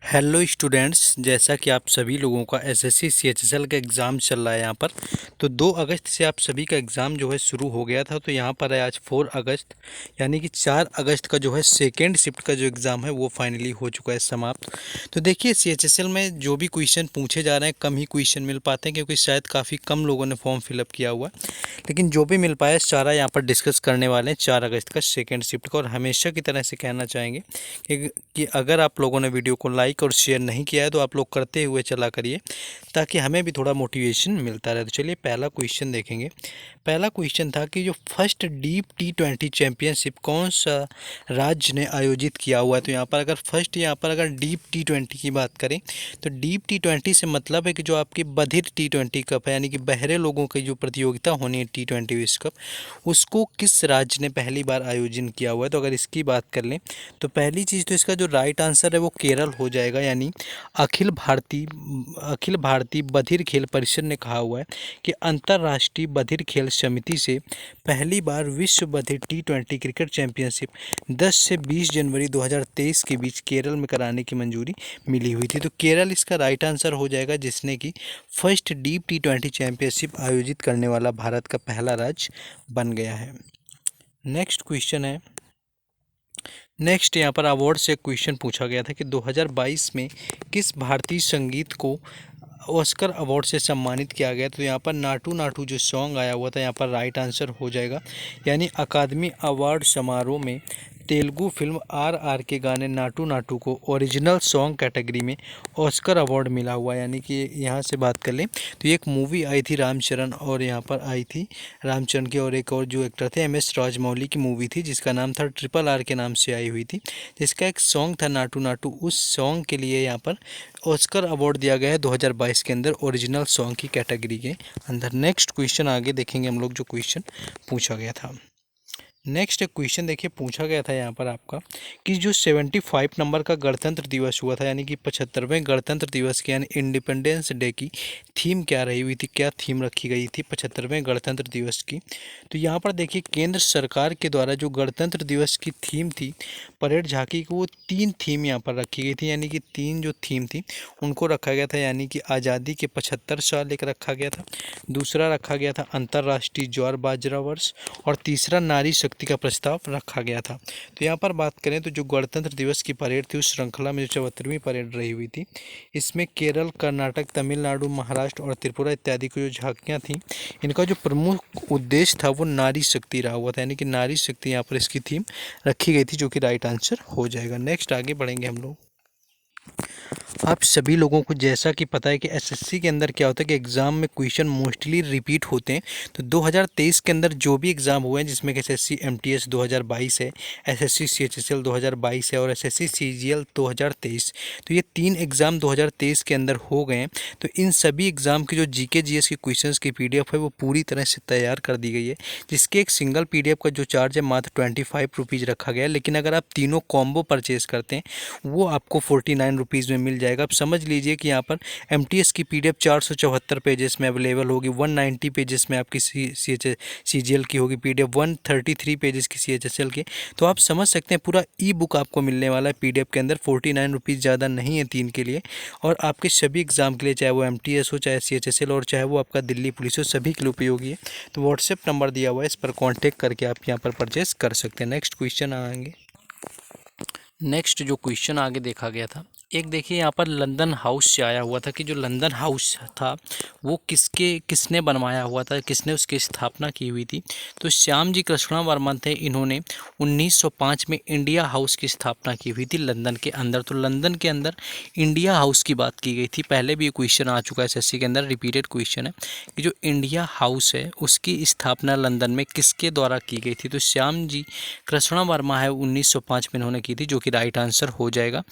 Hello students, जैसा कि आप सभी लोगों का एसएससी सीएचएसएल का एग्ज़ाम चल रहा है यहाँ पर। तो 2 अगस्त से आप सभी का एग्ज़ाम जो है शुरू हो गया था। तो यहाँ पर है आज 4 अगस्त, यानी कि 4 अगस्त का जो है सेकेंड शिफ्ट का जो एग्ज़ाम है वो फाइनली हो चुका है समाप्त। तो देखिए, सीएचएसएल में जो भी क्वेश्चन पूछे जा रहे हैं कम ही क्वेश्चन मिल पाते हैं, क्योंकि शायद काफ़ी कम लोगों ने फॉर्म फिलअप किया हुआ है। लेकिन जो भी मिल पाया सारा यहाँ पर डिस्कस करने वाले हैं 4 अगस्त का सेकेंड शिफ्ट का। और हमेशा की तरह से कहना चाहेंगे कि अगर आप लोगों ने वीडियो को लाइक और शेयर नहीं किया है तो आप लोग करते हुए चला करिए, ताकि हमें भी थोड़ा मोटिवेशन मिलता रहे। तो चलिए पहला क्वेश्चन देखेंगे। पहला क्वेश्चन था कि जो फर्स्ट डीप T20 चैंपियनशिप कौन सा राज्य ने आयोजित किया हुआ है। तो यहाँ पर अगर फर्स्ट, यहाँ पर अगर डीप T20 की बात करें तो डीप T20 से मतलब है कि जो आपकी बधिर T20 कप है, यानी कि बहरे लोगों की जो प्रतियोगिता होनी है T20 विश्व कप, उसको किस राज्य ने पहली बार आयोजन किया हुआ है। तो अगर इसकी बात कर लें तो पहली चीज़ तो इसका जो राइट आंसर है वो केरल हो जाएगा। यानी अखिल भारतीय बधिर खेल परिषद ने कहा हुआ है कि अंतर्राष्ट्रीय बधिर खेल समिति से पहली बार विश्व बधिर T20 क्रिकेट चैंपियनशिप 10 से 20 जनवरी 2023 के बीच केरल में कराने की मंजूरी मिली हुई थी। तो केरल इसका राइट आंसर हो जाएगा, जिसने कि फर्स्ट डीप T20 चैंपियनशिप आयोजित करने वाला भारत का पहला राज्य बन गया है। नेक्स्ट क्वेश्चन है। नेक्स्ट यहाँ पर अवार्ड से क्वेश्चन पूछा गया था कि 2022 में किस भारतीय संगीत को ऑस्कर अवार्ड से सम्मानित किया गया। तो यहाँ पर नाटू नाटू जो सॉन्ग आया हुआ था, यहाँ पर राइट आंसर हो जाएगा। यानी अकादमी अवार्ड समारोह में तेलुगु फिल्म RR के गाने नाटू नाटू को ओरिजिनल सॉन्ग कैटेगरी में ऑस्कर अवार्ड मिला हुआ है। यानी कि यहाँ से बात कर लें तो एक मूवी आई थी रामचरण, और यहाँ पर आई थी रामचरण की और एक और जो एक्टर थे MS राजमौली की मूवी थी, जिसका नाम था RRR के नाम से आई हुई थी, जिसका एक सॉन्ग था नाटू नाटू। उस सॉन्ग के लिए यहाँ पर ऑस्कर अवार्ड दिया गया है 2022 के अंदर ओरिजिनल सॉन्ग की कैटेगरी के अंदर। नेक्स्ट क्वेश्चन आगे देखेंगे हम लोग, जो क्वेश्चन पूछा गया था। नेक्स्ट क्वेश्चन देखिए, पूछा गया था यहाँ पर आपका कि जो 75 नंबर का गणतंत्र दिवस हुआ था, यानी कि 75वें गणतंत्र दिवस के यानी इंडिपेंडेंस डे की थीम क्या रही हुई थी, क्या थीम रखी गई थी 75वें गणतंत्र दिवस की। तो यहाँ पर देखिए, केंद्र सरकार के द्वारा जो गणतंत्र दिवस की थीम थी परेड झांकी को, वो 3 थीम यहाँ पर रखी गई थी। यानी कि 3 जो थीम थी उनको रखा गया था, यानी कि आज़ादी के 75 साल एक रखा गया था, दूसरा रखा गया था अंतर्राष्ट्रीय ज्वार बाजरा वर्ष, और तीसरा नारी शक्ति का प्रस्ताव रखा गया था। तो यहाँ पर बात करें तो जो गणतंत्र दिवस की परेड थी उस श्रृंखला में जो 74वीं परेड रही हुई थी, इसमें केरल, कर्नाटक, तमिलनाडु, महाराष्ट्र और त्रिपुरा इत्यादि की जो झांकियाँ थीं, इनका जो प्रमुख उद्देश्य था वो नारी शक्ति रहा हुआ था। यानी कि नारी शक्ति यहाँ पर इसकी थीम रखी गई थी, जो कि राइट आंसर हो जाएगा। नेक्स्ट आगे बढ़ेंगे हम लोग। आप सभी लोगों को जैसा कि पता है कि एसएससी के अंदर क्या होता है कि एग्ज़ाम में क्वेश्चन मोस्टली रिपीट होते हैं। तो 2023 के अंदर जो भी एग्ज़ाम हुए हैं, जिसमें कि एसएससी MTS 2022 है, एसएससी CHSL 2022 है और एसएससी CGL 2023, तो ये 3 एग्ज़ाम 2023 के अंदर हो गए हैं। तो इन सभी एग्ज़ाम की जो GK GS के क्वेश्चन की PDF है वो पूरी तरह से तैयार कर दी गई है, जिसके एक सिंगल PDF का जो चार्ज है मात्र 25 रुपीज़ रखा गया है। लेकिन अगर आप तीनों कॉम्बो परचेज़ करते हैं वो आपको 49 रुपीज़ में मिल जाएगा। आप समझ लीजिए कि यहाँ पर MTS की PDF 474 पेजेस में अवेलेबल होगी, 190 पेजेस में आपकी CGL की होगी PDF, 133 पेजेस की CHSL की। तो आप समझ सकते हैं पूरा E-बुक आपको मिलने वाला है PDF के अंदर। 49 रुपीज़ ज़्यादा नहीं है 3 के लिए, और आपके सभी एग्ज़ाम के लिए, चाहे वो MTS हो, चाहे CHSL और चाहे वो आपका दिल्ली पुलिस हो, सभी के लिए उपयोगी है। तो व्हाट्सएप नंबर दिया हुआ है, इस पर कॉन्टेक्ट करके आप यहाँ पर परचेस कर सकते हैं। नेक्स्ट क्वेश्चन आएंगे। नेक्स्ट जो क्वेश्चन आगे देखा गया था, एक देखिए यहाँ पर लंदन हाउस से आया हुआ था कि जो लंदन हाउस था वो किसने बनवाया हुआ था, किसने उसकी स्थापना की हुई थी। तो श्याम जी कृष्णा वर्मा थे, इन्होंने 1905 में इंडिया हाउस की स्थापना की हुई थी लंदन के अंदर। तो लंदन के अंदर इंडिया हाउस की बात की गई थी। पहले भी ये क्वेश्चन आ चुका है एसएससी के अंदर, रिपीटेड क्वेश्चन है कि जो इंडिया हाउस है उसकी स्थापना लंदन में किसके द्वारा की गई थी। तो श्याम जी कृष्णा वर्मा है 1905 में इन्होंने की थी, जो कि राइट आंसर हो जाएगा।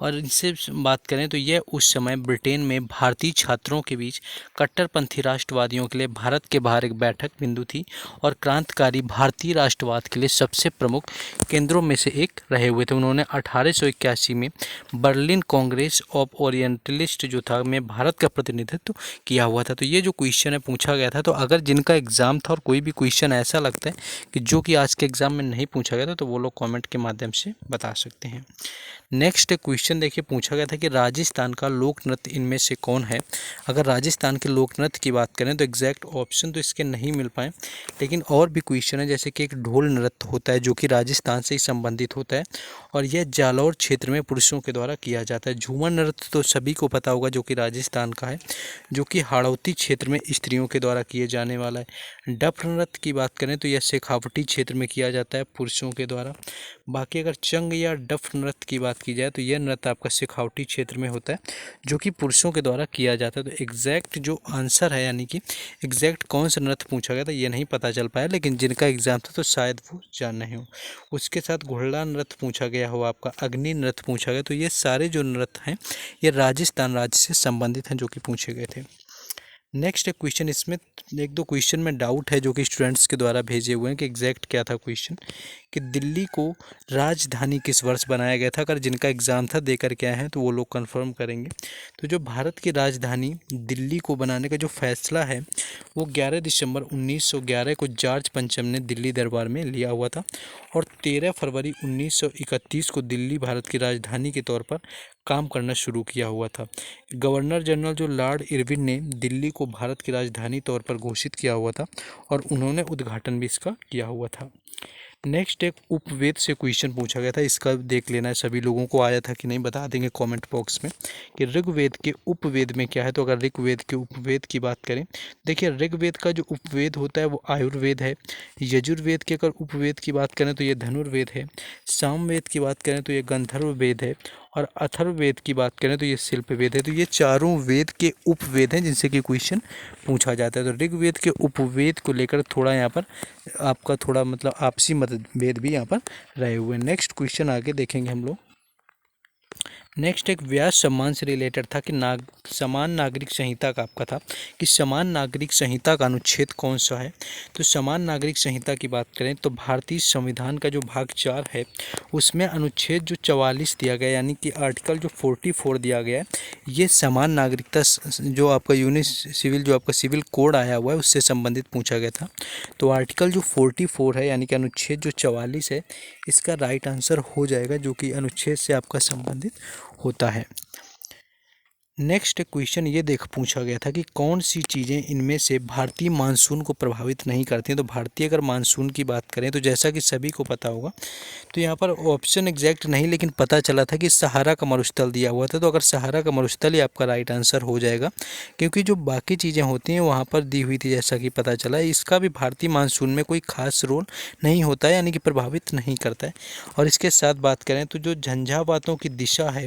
और इनसे बात करें तो यह उस समय ब्रिटेन में भारतीय छात्रों के बीच कट्टरपंथी राष्ट्रवादियों के लिए भारत के बाहर एक बैठक बिंदु थी, और क्रांतिकारी भारतीय राष्ट्रवाद के लिए सबसे प्रमुख केंद्रों में से एक रहे हुए थे। उन्होंने 1881 में बर्लिन कांग्रेस ऑफ ओरिएंटलिस्ट जो था में भारत का प्रतिनिधित्व किया हुआ था। तो ये जो क्वेश्चन है पूछा गया था। तो अगर जिनका एग्ज़ाम था और कोई भी क्वेश्चन ऐसा लगता है कि जो कि आज के एग्ज़ाम में नहीं पूछा गया था, तो वो लोग कमेंट के माध्यम से बता सकते हैं। सकते हैं। नेक्स्ट क्वेश्चन देखिए पूछा गया था कि राजस्थान का लोक नृत्य इनमें से कौन है। अगर राजस्थान के लोक नृत्य की बात करें तो एग्जैक्ट ऑप्शन तो इसके नहीं मिल पाए, लेकिन और भी क्वेश्चन है, जैसे कि एक ढोल नृत्य होता है जो कि राजस्थान से ही संबंधित होता है और यह जालौर क्षेत्र में पुरुषों के द्वारा किया जाता है। झूमर नृत्य तो सभी को पता होगा जो कि राजस्थान का है, जो कि हाड़ौती क्षेत्र में स्त्रियों के द्वारा किए जाने वाला है। डफ नृत्य की बात करें तो यह शेखावटी क्षेत्र में किया जाता है पुरुषों के द्वारा। बाकी अगर चंग या डफ नृत्य की बात की जाए तो यह नृत्य आपका शेखावटी क्षेत्र में होता है जो कि पुरुषों के द्वारा किया जाता है। तो एग्जैक्ट जो आंसर है, यानी कि एग्जैक्ट कौन सा नृत्य पूछा गया था ये नहीं पता चल पाया, लेकिन जिनका एग्जाम था तो शायद वो जान रहे हो। उसके साथ घोड़ा नृत्य पूछा गया हो, आपका अग्नि नृत्य पूछा गया। तो ये सारे जो नृत्य हैं ये राजस्थान राज्य से संबंधित हैं जो कि पूछे गए थे। नेक्स्ट क्वेश्चन, इसमें एक दो क्वेश्चन में डाउट है जो कि स्टूडेंट्स के द्वारा भेजे हुए हैं कि एग्जैक्ट क्या था क्वेश्चन, कि दिल्ली को राजधानी किस वर्ष बनाया गया था। अगर जिनका एग्ज़ाम था देकर के आए हैं तो वो लोग कंफर्म करेंगे। तो जो भारत की राजधानी दिल्ली को बनाने का जो फैसला है वो 11 दिसंबर 1911 को जॉर्ज पंचम ने दिल्ली दरबार में लिया हुआ था और 13 फरवरी 1931 को दिल्ली भारत की राजधानी के तौर पर काम करना शुरू किया हुआ था। गवर्नर जनरल जो लॉर्ड इरविन ने दिल्ली को भारत की राजधानी तौर पर घोषित किया हुआ था और उन्होंने उद्घाटन भी इसका किया हुआ था। नेक्स्ट एक उपवेद से क्वेश्चन पूछा गया था, इसका देख लेना है, सभी लोगों को आया था कि नहीं बता देंगे कमेंट बॉक्स में कि ऋग्वेद के उपवेद में क्या है। तो अगर ऋग्वेद के उपवेद की बात करें, देखिए ऋग्वेद का जो उपवेद होता है वो आयुर्वेद है। यजुर्वेद के अगर उपवेद की बात करें तो ये धनुर्वेद है। सामवेद की बात करें तो ये गंधर्व वेद है और अथर्ववेद की बात करें तो ये शिल्प वेद है। तो ये चारों वेद के उपवेद हैं जिनसे कि क्वेश्चन पूछा जाता है। तो ऋग्वेद के उपवेद को लेकर थोड़ा यहाँ पर आपका थोड़ा मतलब आपसी मतभेद भी यहाँ पर रहे हुए हैं। नेक्स्ट क्वेश्चन आगे देखेंगे हम लोग। नेक्स्ट एक व्यास सम्मान से रिलेटेड था कि समान नागरिक संहिता का आपका था कि समान नागरिक संहिता का अनुच्छेद कौन सा है। तो समान नागरिक संहिता की बात करें तो भारतीय संविधान का जो भाग 4 है उसमें अनुच्छेद जो 44 दिया गया, यानी कि आर्टिकल जो 44 दिया गया है, ये समान नागरिकता जो आपका सिविल जो आपका सिविल कोड आया हुआ है उससे संबंधित पूछा गया था। तो आर्टिकल जो 44 है यानी कि अनुच्छेद जो 44 है इसका राइट आंसर हो जाएगा, जो कि अनुच्छेद से आपका संबंधित होता है। नेक्स्ट क्वेश्चन ये पूछा गया था कि कौन सी चीज़ें इनमें से भारतीय मानसून को प्रभावित नहीं करती हैं। तो भारतीय अगर मानसून की बात करें तो जैसा कि सभी को पता होगा, तो यहाँ पर ऑप्शन एग्जैक्ट नहीं लेकिन पता चला था कि सहारा का मरुस्थल दिया हुआ था। तो अगर सहारा का मरुस्थल ही आपका राइट आंसर हो जाएगा, क्योंकि जो बाकी चीज़ें होती हैं वहाँ पर दी हुई थी जैसा कि पता चला। इसका भी भारतीय मानसून में कोई खास रोल नहीं होता है, यानी कि प्रभावित नहीं करता है। और इसके साथ बात करें तो जो झंझावातों की दिशा है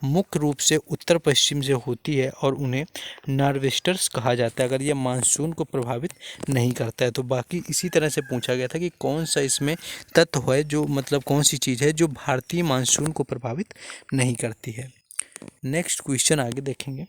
मुख्य रूप से उत्तर पश्चिम से होती है और उन्हें नॉर्वेस्टर्स कहा जाता है अगर ये मानसून को प्रभावित नहीं करता है। तो बाकी इसी तरह से पूछा गया था कि कौन सा इसमें तत्व है जो मतलब कौन सी चीज़ है जो भारतीय मानसून को प्रभावित नहीं करती है। नेक्स्ट क्वेश्चन आगे देखेंगे।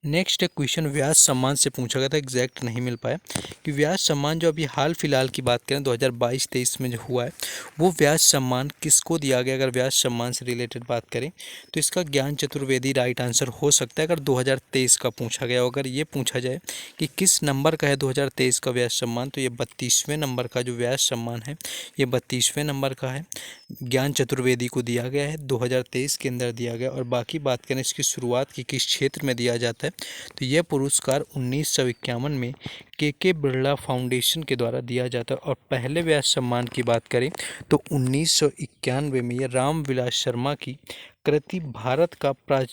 नेक्स्ट एक क्वेश्चन व्यास सम्मान से पूछा गया था, एग्जैक्ट नहीं मिल पाया कि व्यास सम्मान जो अभी हाल फिलहाल की बात करें 2022-23 में जो हुआ है वो व्यास सम्मान किसको दिया गया। अगर व्यास सम्मान से रिलेटेड बात करें तो इसका ज्ञान चतुर्वेदी राइट आंसर हो सकता है अगर 2023 का पूछा गया। अगर ये पूछा जाए कि किस नंबर का है 2023 का व्यास सम्मान, तो ये 32वें नंबर का जो व्यास सम्मान है ये 32वें नंबर का है। ज्ञान चतुर्वेदी को दिया गया है 2023 के अंदर दिया गया। और बाकी बात करें इसकी शुरुआत की किस क्षेत्र में दिया जाता है, तो यह पुरस्कार 1951 में के बिरला फाउंडेशन के द्वारा दिया जाता है। और पहले व्यास सम्मान की बात करें तो 1991 में यह राम विलास शर्मा की कृति भारत का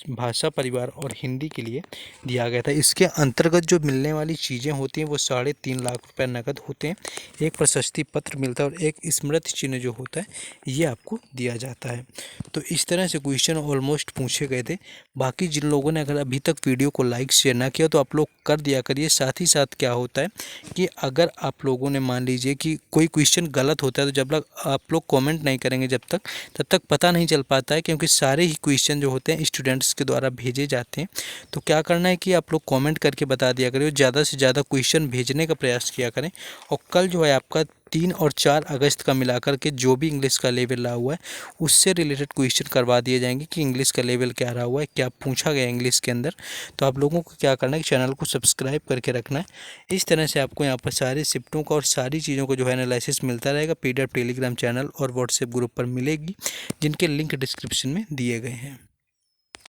भाषा परिवार और हिंदी के लिए दिया गया था। इसके अंतर्गत जो मिलने वाली चीज़ें होती हैं वो 3.5 लाख रुपए नकद होते हैं, एक प्रशस्ति पत्र मिलता है और एक स्मृति चिन्ह जो होता है ये आपको दिया जाता है। तो इस तरह से क्वेश्चन ऑलमोस्ट पूछे गए थे। बाकी जिन लोगों ने अगर अभी तक वीडियो को लाइक शेयर ना किया तो आप लोग कर दिया करिए। साथ ही साथ क्या होता है कि अगर आप लोगों ने मान लीजिए कि कोई क्वेश्चन गलत होता है तो जब तक आप लोग कमेंट नहीं करेंगे तब तक पता नहीं चल पाता है, क्योंकि सारे ही क्वेश्चन जो होते हैं स्टूडेंट्स के द्वारा भेजे जाते हैं। तो क्या करना है कि आप लोग कमेंट करके बता दिया करें, ज़्यादा से ज़्यादा क्वेश्चन भेजने का प्रयास किया करें। और कल जो है आपका 3 और 4 अगस्त का मिलाकर के जो भी इंग्लिश का लेवल रहा हुआ है उससे रिलेटेड क्वेश्चन करवा दिए जाएंगे कि इंग्लिश का लेवल क्या रहा हुआ है, क्या पूछा गया इंग्लिश के अंदर। तो आप लोगों को क्या करना है कि चैनल को सब्सक्राइब करके रखना है। इस तरह से आपको यहाँ पर सारी शिफ्टों का और सारी चीज़ों को जो है एनालिसिस मिलता रहेगा। PDF टेलीग्राम चैनल और व्हाट्सएप ग्रुप पर मिलेगी, जिनके लिंक डिस्क्रिप्शन में दिए गए हैं।